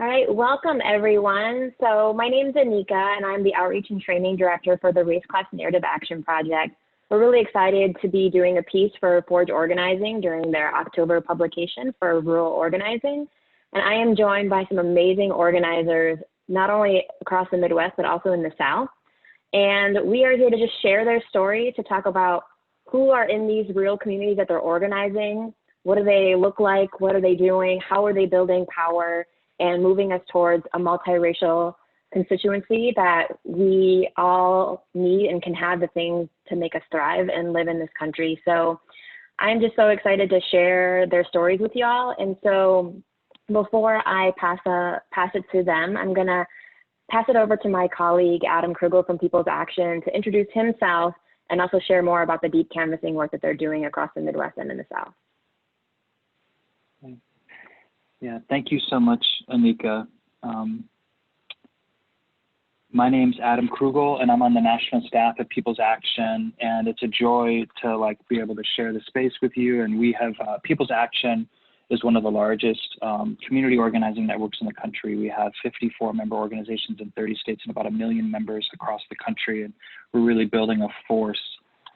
All right, welcome everyone. So my name is Anika and I'm the Outreach and Training Director for the Race Class Narrative Action Project. We're really excited to be doing a piece for Forge Organizing during their October publication for rural organizing. And I am joined by some amazing organizers, not only across the Midwest, but also in the South. And we are here to just share their story, to talk about who are in these rural communities that they're organizing, what do they look like, what are they doing, how are they building power, and moving us towards a multiracial constituency that we all need and can have the things to make us thrive and live in this country. So I'm just so excited to share their stories with y'all. And so before I pass it to them, I'm gonna pass it over to my colleague, Adam Kruggel from People's Action, to introduce himself and also share more about the deep canvassing work that they're doing across the Midwest and in the South. Yeah, thank you so much, Anika. My name's Adam Kruggel, and I'm on the national staff at People's Action, and it's a joy to be able to share the space with you. And we have People's Action is one of the largest community organizing networks in the country. We have 54 member organizations in 30 states and about 1 million members across the country, and we're really building a force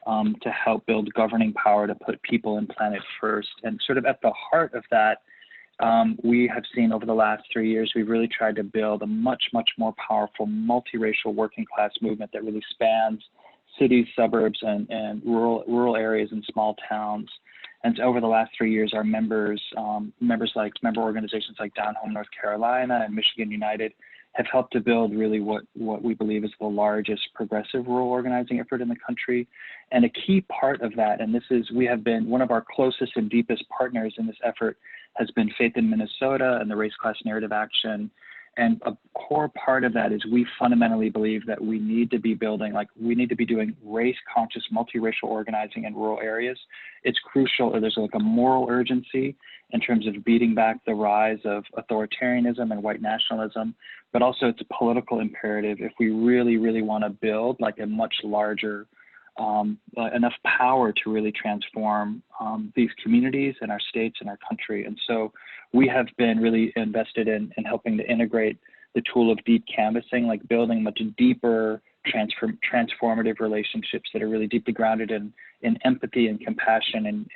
to help build governing power to put people and planet first. And sort of at the heart of that, we have seen over the last 3 years, we've really tried to build a much, much more powerful multiracial working class movement that really spans cities, suburbs, and rural areas and small towns. And so over the last 3 years, our member organizations like Down Home North Carolina and Michigan United have helped to build really what we believe is the largest progressive rural organizing effort in the country. And a key part of that, and we have been one of our closest and deepest partners in this effort, has been Faith in Minnesota and the Race Class Narrative Action. And a core part of that is we fundamentally believe that we need to be doing race-conscious, multiracial organizing in rural areas. It's crucial, or there's a moral urgency in terms of beating back the rise of authoritarianism and white nationalism, but also it's a political imperative if we really, really want to build a much larger, enough power to really transform these communities and our states and our country. And so we have been really invested in helping to integrate the tool of deep canvassing, building much deeper transformative relationships that are really deeply grounded in empathy and compassion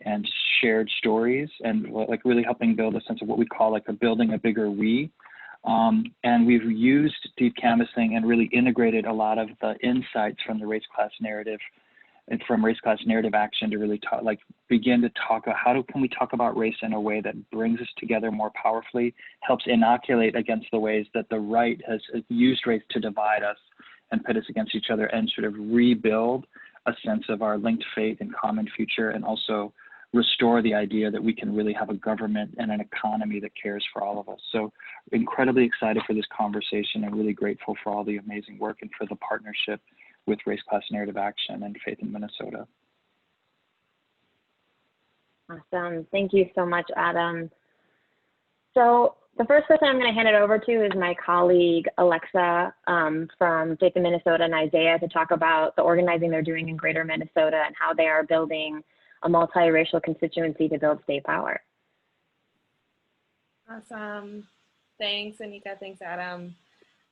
and shared stories, and really helping build a sense of what we call building a bigger we. And we've used deep canvassing and really integrated a lot of the insights from the race class narrative and from race class narrative action to really begin to talk about can we talk about race in a way that brings us together more powerfully, helps inoculate against the ways that the right has used race to divide us and pit us against each other, and sort of rebuild a sense of our linked fate and common future, and also restore the idea that we can really have a government and an economy that cares for all of us. So incredibly excited for this conversation and really grateful for all the amazing work and for the partnership with Race Class Narrative Action and Faith in Minnesota. Awesome. Thank you so much, Adam. So the first person I'm going to hand it over to is my colleague, Alexa, from Faith in Minnesota, and Isaiah, to talk about the organizing they're doing in Greater Minnesota and how they are building a multiracial constituency to build state power. Awesome. Thanks, Anika. Thanks, Adam.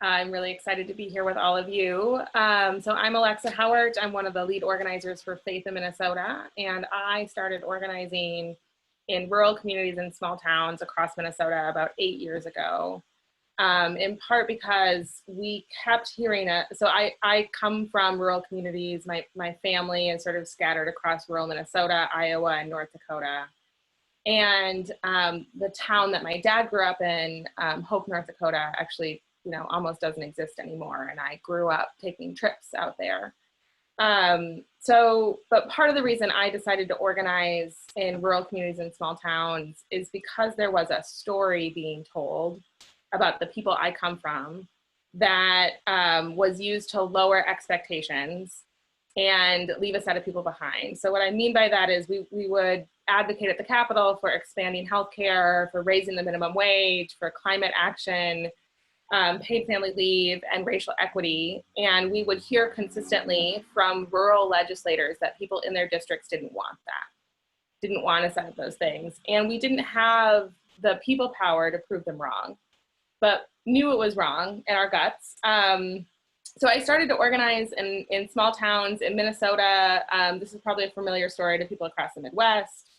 I'm really excited to be here with all of you. So I'm Alexa Howard. I'm one of the lead organizers for Faith in Minnesota, and I started organizing in rural communities and small towns across Minnesota about 8 years ago, in part because we kept hearing it. So I come from rural communities. My family is sort of scattered across rural Minnesota, Iowa, and North Dakota. And the town that my dad grew up in, Hope, North Dakota, actually, almost doesn't exist anymore. And I grew up taking trips out there. But part of the reason I decided to organize in rural communities and small towns is because there was a story being told about the people I come from that was used to lower expectations and leave a set of people behind. So what I mean by that is we would advocate at the Capitol for expanding healthcare, for raising the minimum wage, for climate action, paid family leave, and racial equity. And we would hear consistently from rural legislators that people in their districts didn't want that, didn't want a set of those things. And we didn't have the people power to prove them wrong. but knew it was wrong in our guts. So I started to organize in small towns in Minnesota. This is probably a familiar story to people across the Midwest,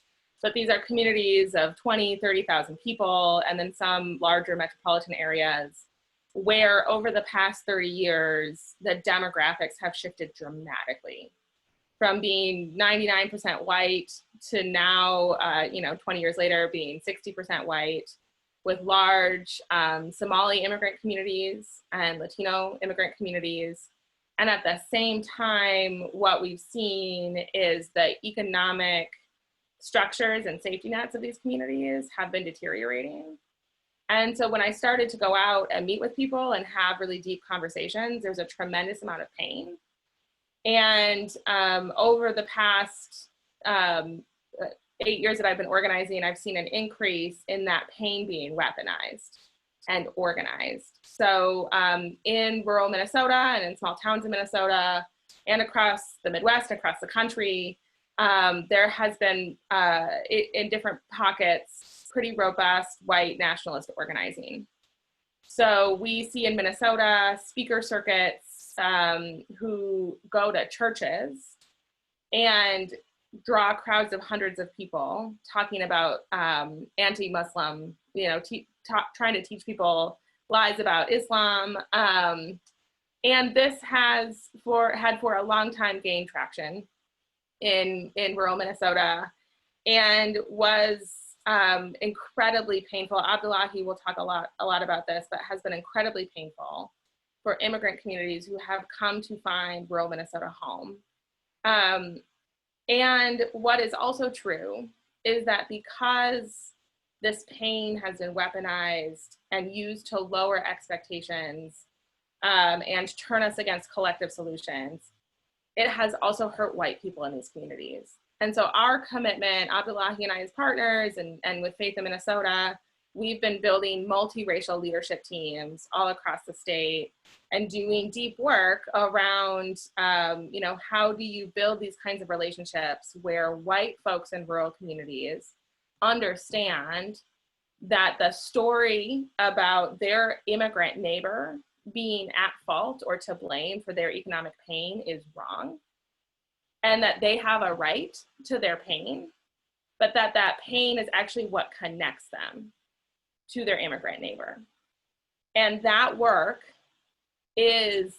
but these are communities of 20, 30,000 people, and then some larger metropolitan areas where over the past 30 years, the demographics have shifted dramatically from being 99% white to now, 20 years later, being 60% white, with large Somali immigrant communities and Latino immigrant communities. And at the same time, what we've seen is the economic structures and safety nets of these communities have been deteriorating. And so when I started to go out and meet with people and have really deep conversations, there's a tremendous amount of pain. And over the past 8 years that I've been organizing, I've seen an increase in that pain being weaponized and organized. So in rural Minnesota and in small towns in Minnesota and across the Midwest, across the country, there has been, in different pockets, pretty robust white nationalist organizing. So we see in Minnesota speaker circuits who go to churches and draw crowds of hundreds of people talking about anti-Muslim, trying to teach people lies about Islam. And this has had for a long time gained traction in rural Minnesota and was incredibly painful. Abdulahi will talk a lot about this, but has been incredibly painful for immigrant communities who have come to find rural Minnesota home. And what is also true is that because this pain has been weaponized and used to lower expectations and turn us against collective solutions, it has also hurt white people in these communities. And so our commitment, Abdulahi and I as partners and with Faith in Minnesota, we've been building multiracial leadership teams all across the state and doing deep work around, how do you build these kinds of relationships where white folks in rural communities understand that the story about their immigrant neighbor being at fault or to blame for their economic pain is wrong, and that they have a right to their pain, but that pain is actually what connects them to their immigrant neighbor. And that work is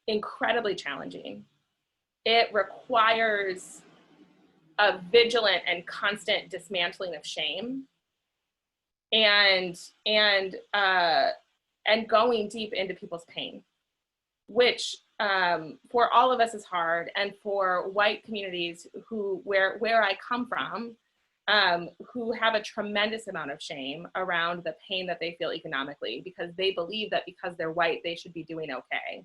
incredibly challenging. It requires a vigilant and constant dismantling of shame and going deep into people's pain, which for all of us is hard, and for white communities where I come from, who have a tremendous amount of shame around the pain that they feel economically because they believe that because they're white, they should be doing okay.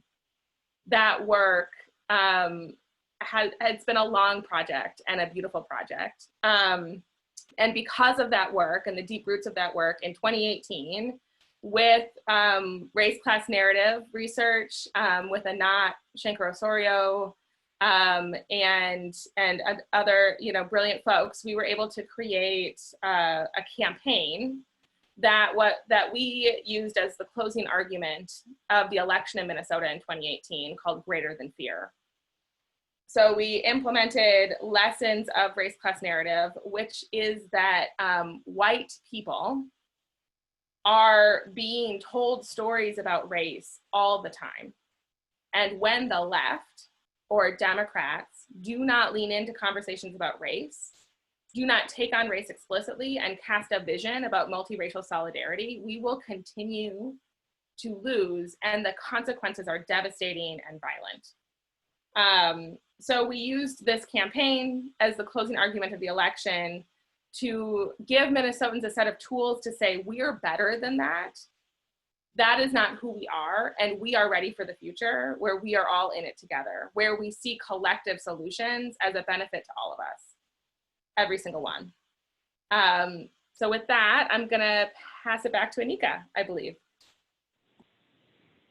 That work has been a long project and a beautiful project. And because of that work and the deep roots of that work, in 2018, with race class narrative research with Anat Shankar-Osorio and other brilliant folks, we were able to create a campaign that we used as the closing argument of the election in Minnesota in 2018, called Greater Than Fear. So we implemented lessons of race class narrative, which is that white people are being told stories about race all the time. And when the left or Democrats do not lean into conversations about race, do not take on race explicitly and cast a vision about multiracial solidarity, we will continue to lose, and the consequences are devastating and violent. So we used this campaign as the closing argument of the election to give Minnesotans a set of tools to say, we are better than that. That is not who we are, and we are ready for the future where we are all in it together, where we see collective solutions as a benefit to all of us, every single one. So with that, I'm gonna pass it back to Anika, I believe.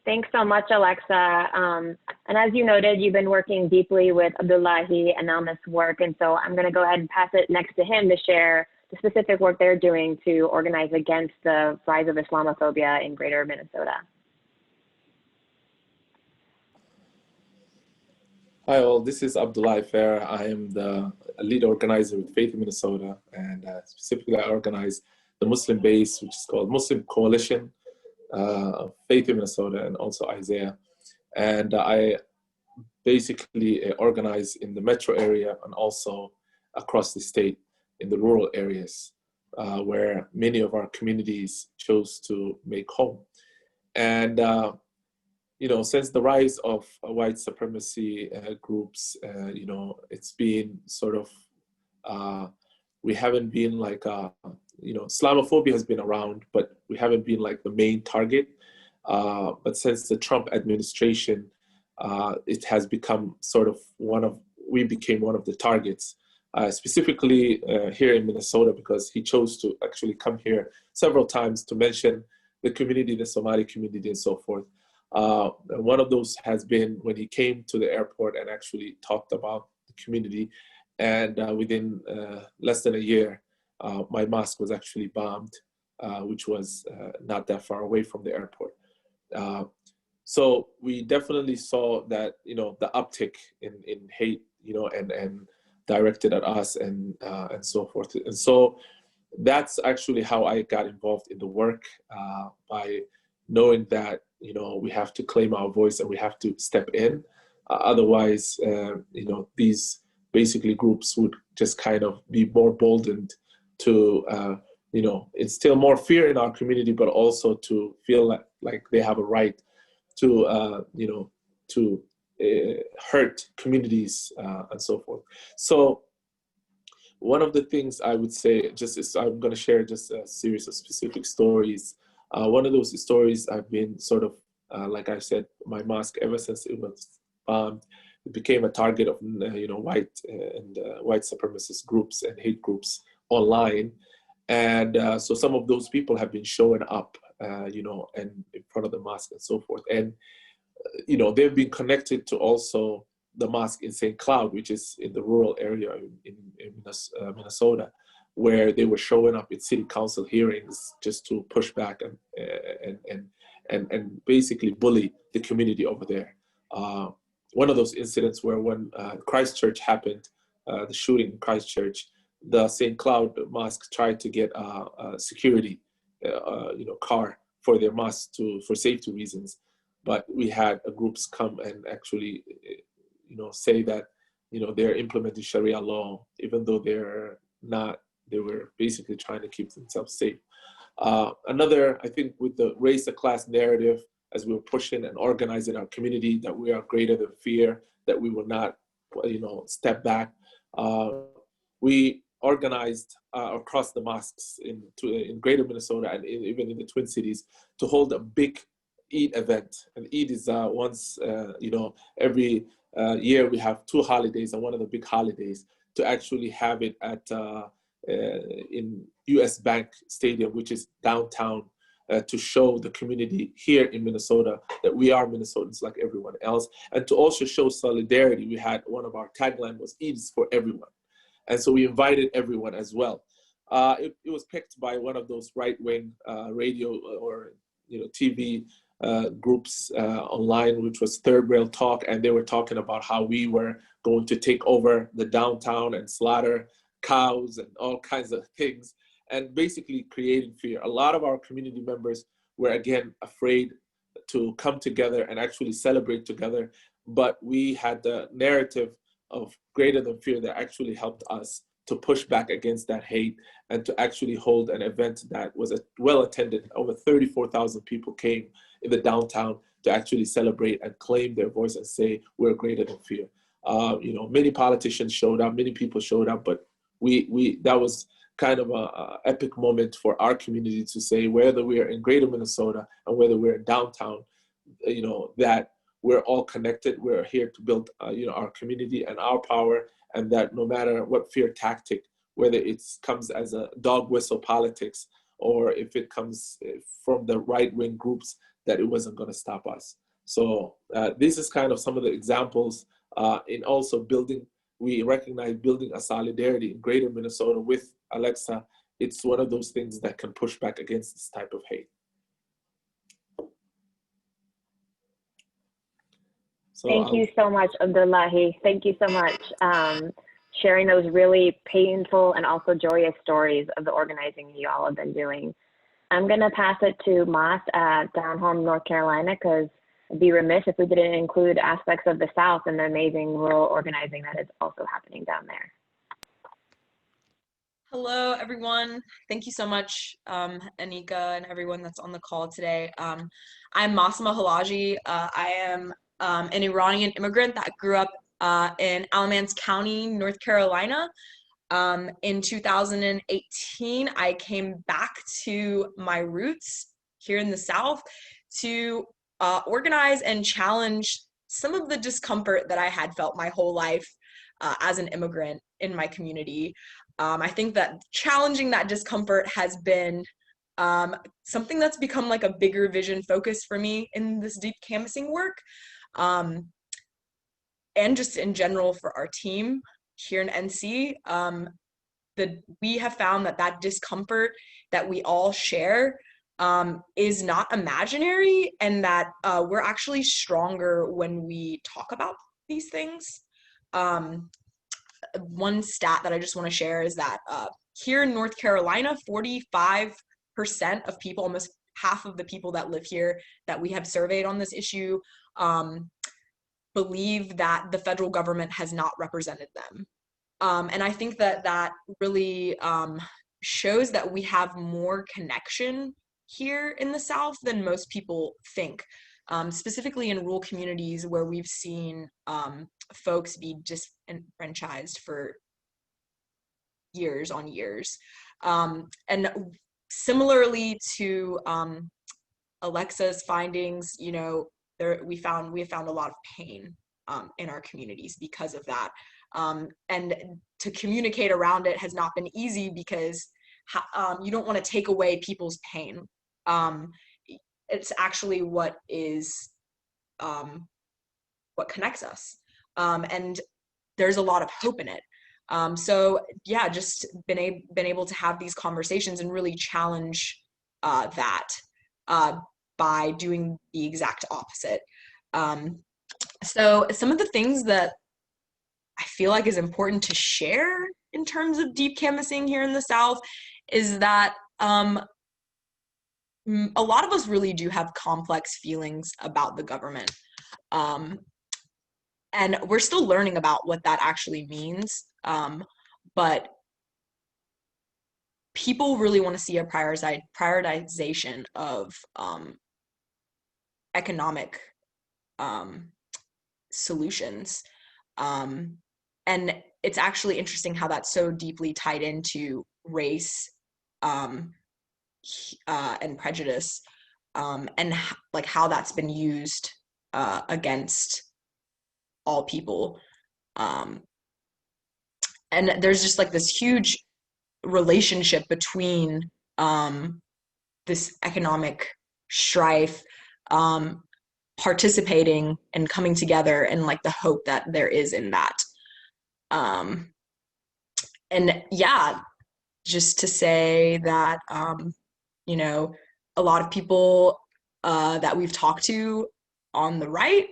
Thanks so much, Alexa. And as you noted, you've been working deeply with Abdulahi and Alma's work, and so I'm going to go ahead and pass it next to him to share the specific work they're doing to organize against the rise of Islamophobia in greater Minnesota. Hi all, this is Abdulahi Farah. I am the lead organizer with Faith in Minnesota, and specifically I organize the Muslim base, which is called Muslim Coalition, Faith in Minnesota, and also Isaiah. And I basically organize in the metro area and also across the state in the rural areas where many of our communities chose to make home. And you know, since the rise of white supremacy groups, you know, it's been sort of, we haven't been like, you know, Islamophobia has been around, but we haven't been like the main target. But since the Trump administration, it has become sort of we became one of the targets, specifically here in Minnesota, because he chose to actually come here several times to mention the community, the Somali community and so forth. One of those has been when he came to the airport and actually talked about the community. And within less than a year, my mosque was actually bombed, which was not that far away from the airport. So we definitely saw that, you know, the uptick in hate, you know, and directed at us and so forth. And so that's actually how I got involved in the work, by knowing that, you know, we have to claim our voice and we have to step in. Otherwise, you know, these basically groups would just kind of be more boldened to, you know, instill more fear in our community, but also to feel like they have a right to, you know, to hurt communities and so forth. So one of the things I would say just is I'm going to share just a series of specific stories. One of those stories I've been sort of, like I said, my mosque, ever since it was bombed, it became a target of, you know, white and white supremacist groups and hate groups online. And so some of those people have been showing up, you know, and in front of the mosque and so forth. And, you know, they've been connected to also the mosque in St. Cloud, which is in the rural area in Minnesota, where they were showing up in city council hearings just to push back and basically bully the community over there. One of those incidents where when Christchurch happened, the shooting in Christchurch, the St. Cloud Mosque tried to get a security, you know, car for their mosque for safety reasons, but we had groups come and actually, you know, say that, you know, they're implementing Sharia law, even though they're not. They were basically trying to keep themselves safe. Another, I think, with the race to class narrative, as we were pushing and organizing our community, that we are greater than fear, that we will not, you know, step back. We organized across the mosques in greater Minnesota and even in the Twin Cities to hold a big Eid event. And Eid is once, you know, every year we have two holidays, and one of the big holidays to actually have it at in US Bank Stadium, which is downtown, to show the community here in Minnesota that we are Minnesotans like everyone else, and to also show solidarity. We had one of our tagline was Eid is for everyone, and so we invited everyone as well. It was picked by one of those right-wing radio or, you know, TV groups online, which was Third Rail Talk, and they were talking about how we were going to take over the downtown and slaughter cows and all kinds of things, and basically creating fear. A lot of our community members were, again, afraid to come together and actually celebrate together, but we had the narrative of greater than fear that actually helped us to push back against that hate and to actually hold an event that was well attended. Over 34,000 people came in the downtown to actually celebrate and claim their voice and say, we're greater than fear. You know, many politicians showed up, many people showed up, but that was kind of a epic moment for our community to say, whether we're in greater Minnesota and whether we're in downtown, you know, that we're all connected. We're here to build, you know, our community and our power, and that no matter what fear tactic, whether it comes as a dog whistle politics or if it comes from the right-wing groups, that it wasn't going to stop us. So this is kind of some of the examples in also building. We recognize building a solidarity in greater Minnesota with Alexa it's one of those things that can push back against this type of hate. So Thank you so much, Abdulahi. Thank you so much. Sharing those really painful and also joyous stories of the organizing you all have been doing. I'm going to pass it to Mas at down home, North Carolina, because it'd be remiss if we didn't include aspects of the South and the amazing rural organizing that is also happening down there. Hello, everyone. Thank you so much, Anika, and everyone that's on the call today. I'm Mahisma Hallaji. I am an Iranian immigrant that grew up in Alamance County, North Carolina. In 2018, I came back to my roots here in the South to organize and challenge some of the discomfort that I had felt my whole life as an immigrant in my community. I think that challenging that discomfort has been something that's become like a bigger vision focus for me in this deep canvassing work. And just in general for our team here in NC, we have found that discomfort that we all share is not imaginary, and that we're actually stronger when we talk about these things. One stat that I just want to share is that here in North Carolina, 45% of people, almost half of the people that live here that we have surveyed on this issue, believe that the federal government has not represented them. And I think that really shows that we have more connection here in the South than most people think, specifically in rural communities where we've seen folks be disenfranchised for years on years. And similarly to Alexa's findings, you know, we have found a lot of pain in our communities because of that. And to communicate around it has not been easy because you don't want to take away people's pain. It's actually what connects us. And there's a lot of hope in it. So yeah, just been able to have these conversations and really challenge that by doing the exact opposite. So some of the things that I feel like is important to share in terms of deep canvassing here in the South is that a lot of us really do have complex feelings about the government. And we're still learning about what that actually means. But people really want to see a prioritization of economic solutions. And it's actually interesting how that's so deeply tied into race and prejudice, and like how that's been used against all people. And there's just like this huge relationship between this economic strife, participating and coming together, and like the hope that there is in that. And yeah, just to say that, you know, a lot of people that we've talked to on the right,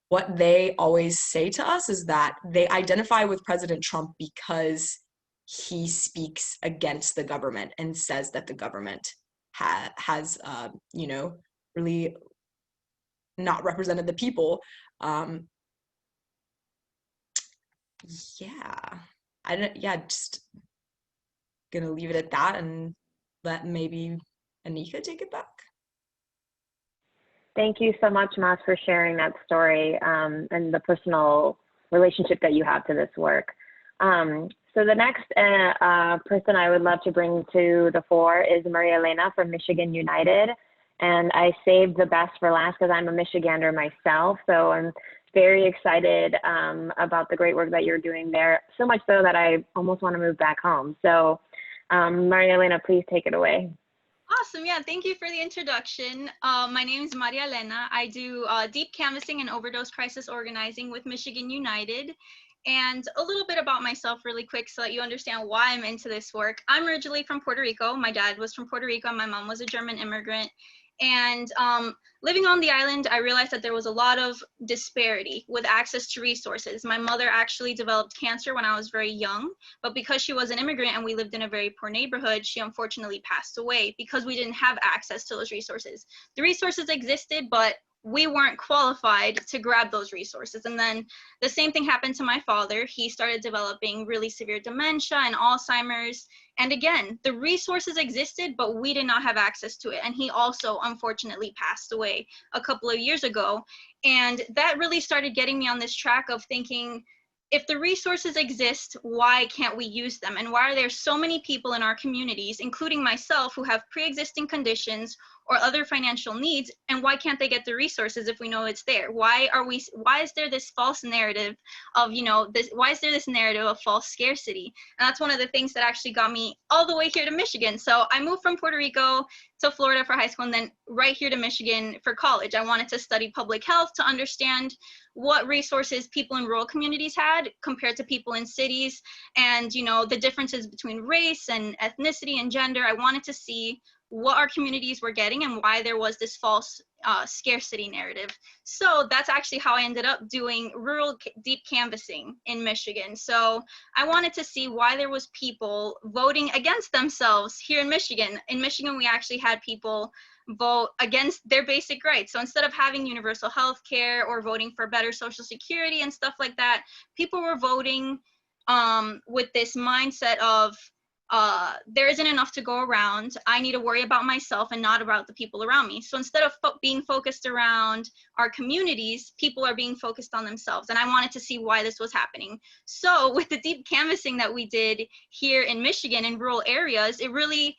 what they always say to us is that they identify with President Trump because he speaks against the government and says that the government has, you know, really not represented the people. Just gonna leave it at that and let maybe Anika take it back. Thank you so much, Mas, for sharing that story and the personal relationship that you have to this work. So the next person I would love to bring to the fore is Maria Elena from Michigan United. And I saved the best for last because I'm a Michigander myself. So I'm very excited about the great work that you're doing there, so much so that I almost want to move back home. So Maria Elena, please take it away. Awesome. Yeah, thank you for the introduction. My name is Maria Elena. I do deep canvassing and overdose crisis organizing with Michigan United. And a little bit about myself really quick so that you understand why I'm into this work. I'm originally from Puerto Rico. My dad was from Puerto Rico and my mom was a German immigrant. And living on the island, I realized that there was a lot of disparity with access to resources. My mother actually developed cancer when I was very young, but because she was an immigrant and we lived in a very poor neighborhood, she unfortunately passed away because we didn't have access to those resources. The resources existed, but we weren't qualified to grab those resources. And then the same thing happened to my father. He started developing really severe dementia and Alzheimer's. And again, the resources existed, but we did not have access to it. And he also unfortunately passed away a couple of years ago. And that really started getting me on this track of thinking, if the resources exist, why can't we use them? And why are there so many people in our communities, including myself, who have pre-existing conditions or other financial needs, and why can't they get the resources if we know it's there? Why is there this false narrative of, why is there this narrative of false scarcity? And that's one of the things that actually got me all the way here to Michigan. So I moved from Puerto Rico to Florida for high school and then right here to Michigan for college. I wanted to study public health to understand what resources people in rural communities had compared to people in cities, and the differences between race and ethnicity and gender. I wanted to see what our communities were getting and why there was this false scarcity narrative. So that's actually how I ended up doing rural deep canvassing in Michigan. So I wanted to see why there was people voting against themselves here in Michigan. In Michigan, we actually had people vote against their basic rights. So instead of having universal health care or voting for better social security and stuff like that, people were voting with this mindset of, there isn't enough to go around. I need to worry about myself and not about the people around me. So instead of being focused around our communities, people are being focused on themselves. And I wanted to see why this was happening. So with the deep canvassing that we did here in Michigan in rural areas, it really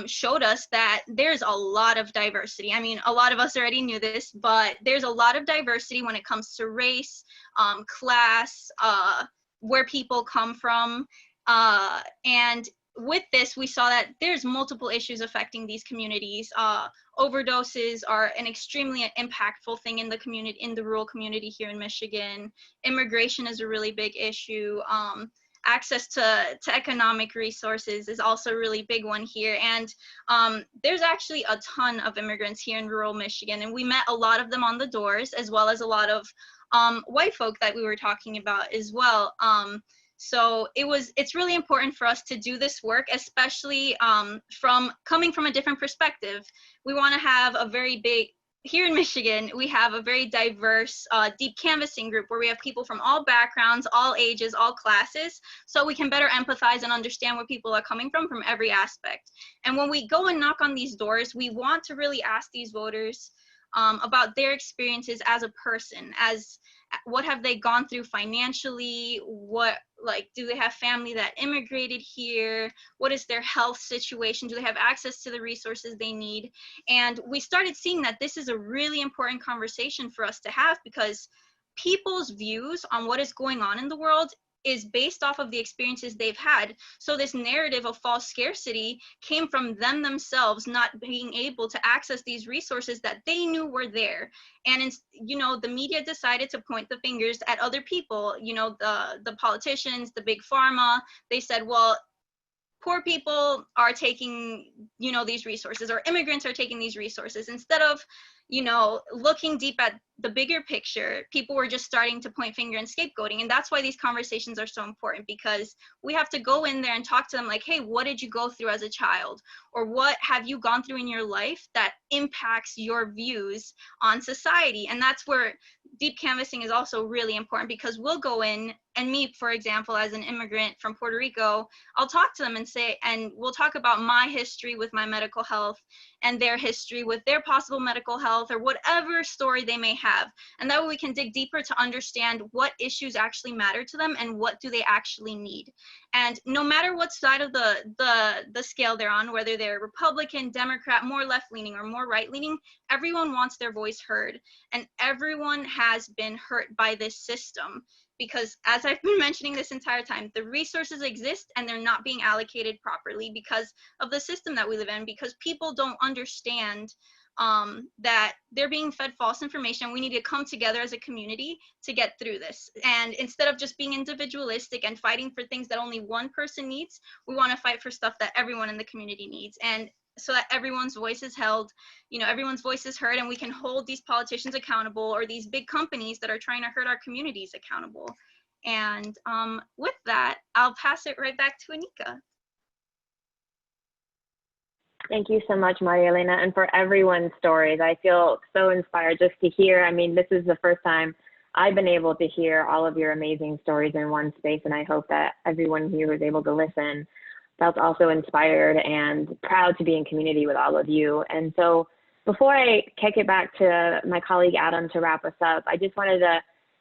showed us that there's a lot of diversity. I mean, a lot of us already knew this, but there's a lot of diversity when it comes to race, class, where people come from. And with this, we saw that there's multiple issues affecting these communities. Overdoses are an extremely impactful thing in the community, in the rural community here in Michigan. Immigration is a really big issue. Access to economic resources is also a really big one here. And there's actually a ton of immigrants here in rural Michigan, and we met a lot of them on the doors, as well as a lot of white folk that we were talking about as well. So it's really important for us to do this work, especially coming from a different perspective. We want to have a very big, here in Michigan, we have a very diverse deep canvassing group where we have people from all backgrounds, all ages, all classes, so we can better empathize and understand where people are coming from every aspect. And when we go and knock on these doors, we want to really ask these voters about their experiences as a person, as what have they gone through financially, do they have family that immigrated here, what is their health situation, do they have access to the resources they need. And we started seeing that this is a really important conversation for us to have, because people's views on what is going on in the world is based off of the experiences they've had. So this narrative of false scarcity came from them themselves not being able to access these resources that they knew were there. And the media decided to point the fingers at other people, the politicians, the big pharma. They said, well, poor people are taking, these resources, or immigrants are taking these resources. Instead of, looking deep at the bigger picture, people were just starting to point finger and scapegoating. And that's why these conversations are so important, because we have to go in there and talk to them like, hey, what did you go through as a child? Or what have you gone through in your life that impacts your views on society? And that's where deep canvassing is also really important, because we'll go in, and me, for example, as an immigrant from Puerto Rico, I'll talk to them and we'll talk about my history with my medical health and their history with their possible medical health, or whatever story they may have. And that way we can dig deeper to understand what issues actually matter to them and what do they actually need. And no matter what side of the scale they're on, whether they're Republican, Democrat, more left-leaning or more right-leaning, everyone wants their voice heard. And everyone has been hurt by this system, because as I've been mentioning this entire time, the resources exist and they're not being allocated properly because of the system that we live in, because people don't understand that they're being fed false information. We need to come together as a community to get through this. And instead of just being individualistic and fighting for things that only one person needs, we want to fight for stuff that everyone in the community needs. And so that everyone's voice is held, everyone's voice is heard, and we can hold these politicians accountable, or these big companies that are trying to hurt our communities accountable. And with that, I'll pass it right back to Anika. Thank you so much, Maria Elena, and for everyone's stories. I feel so inspired just to hear. I mean, this is the first time I've been able to hear all of your amazing stories in one space, and I hope that everyone here who's able to listen felt also inspired and proud to be in community with all of you. And so before I kick it back to my colleague Adam to wrap us up, I just wanted to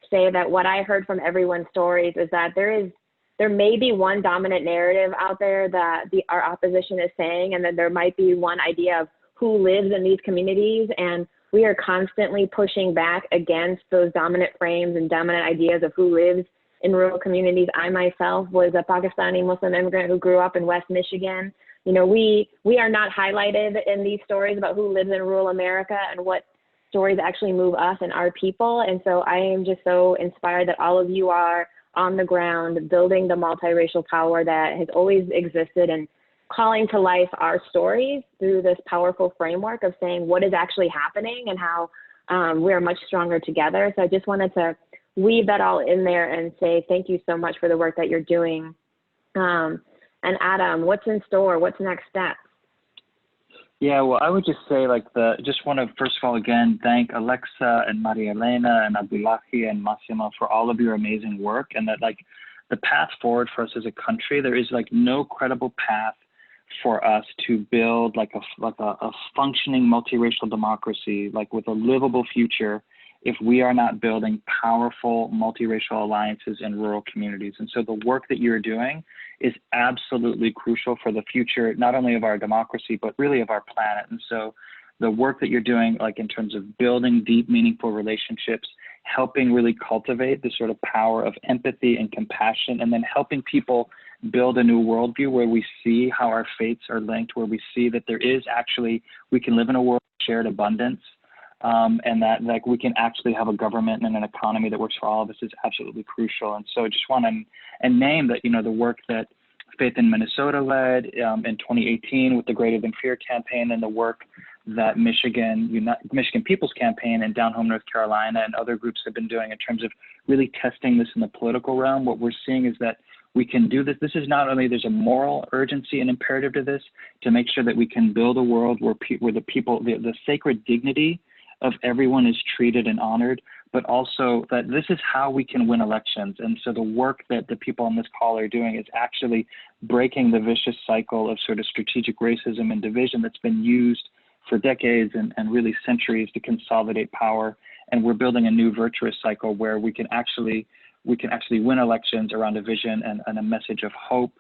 say that what I heard from everyone's stories is that there may be one dominant narrative out there that our opposition is saying, and then there might be one idea of who lives in these communities. And we are constantly pushing back against those dominant frames and dominant ideas of who lives in rural communities. I myself was a Pakistani Muslim immigrant who grew up in West Michigan. We are not highlighted in these stories about who lives in rural America and what stories actually move us and our people. And so I am just so inspired that all of you are on the ground building the multiracial power that has always existed and calling to life our stories through this powerful framework of saying what is actually happening and how we're much stronger together. So I just wanted to weave that all in there and say thank you so much for the work that you're doing. And Adam, what's in store? What's next step? Yeah, well, I would just say just want to first of all, again, thank Alexa and Maria Elena and Abdulahi and Mahisma for all of your amazing work, and that the path forward for us as a country, there is no credible path for us to build a functioning multiracial democracy, with a livable future, if we are not building powerful multiracial alliances in rural communities. And so the work that you're doing is absolutely crucial for the future, not only of our democracy, but really of our planet. And so the work that you're doing, in terms of building deep, meaningful relationships, helping really cultivate the sort of power of empathy and compassion, and then helping people build a new worldview where we see how our fates are linked, where we see that we can live in a world of shared abundance, and that we can actually have a government and an economy that works for all of us is absolutely crucial. And so I just want to name that, the work that Faith in Minnesota led in 2018 with the Greater Than Fear campaign, and the work that Michigan People's Campaign and Down Home North Carolina and other groups have been doing in terms of really testing this in the political realm. What we're seeing is that we can do this. This is not only, there's a moral urgency and imperative to this, to make sure that we can build a world where the sacred dignity of everyone is treated and honored, but also that this is how we can win elections. And so the work that the people on this call are doing is actually breaking the vicious cycle of sort of strategic racism and division that's been used for decades and really centuries to consolidate power. And we're building a new virtuous cycle where we can actually win elections around a vision and a message of hope,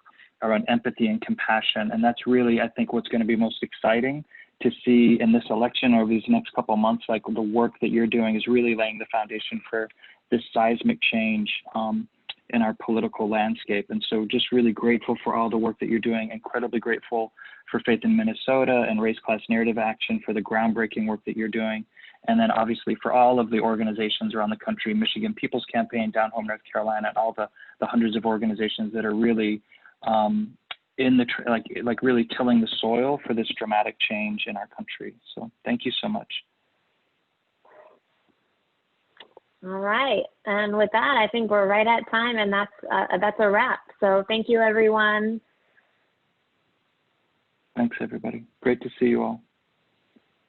around empathy and compassion. And that's really, I think, what's going to be most exciting to see in this election over these next couple of months. The work that you're doing is really laying the foundation for this seismic change in our political landscape. And so just really grateful for all the work that you're doing, incredibly grateful for Faith in Minnesota and Race Class Narrative Action for the groundbreaking work that you're doing. And then obviously for all of the organizations around the country, Michigan People's Campaign, Down Home North Carolina, and all the hundreds of organizations that are really really tilling the soil for this dramatic change in our country. So thank you so much. All right, and with that, I think we're right at time, and that's a wrap. So thank you, everyone. Thanks, everybody. Great to see you all.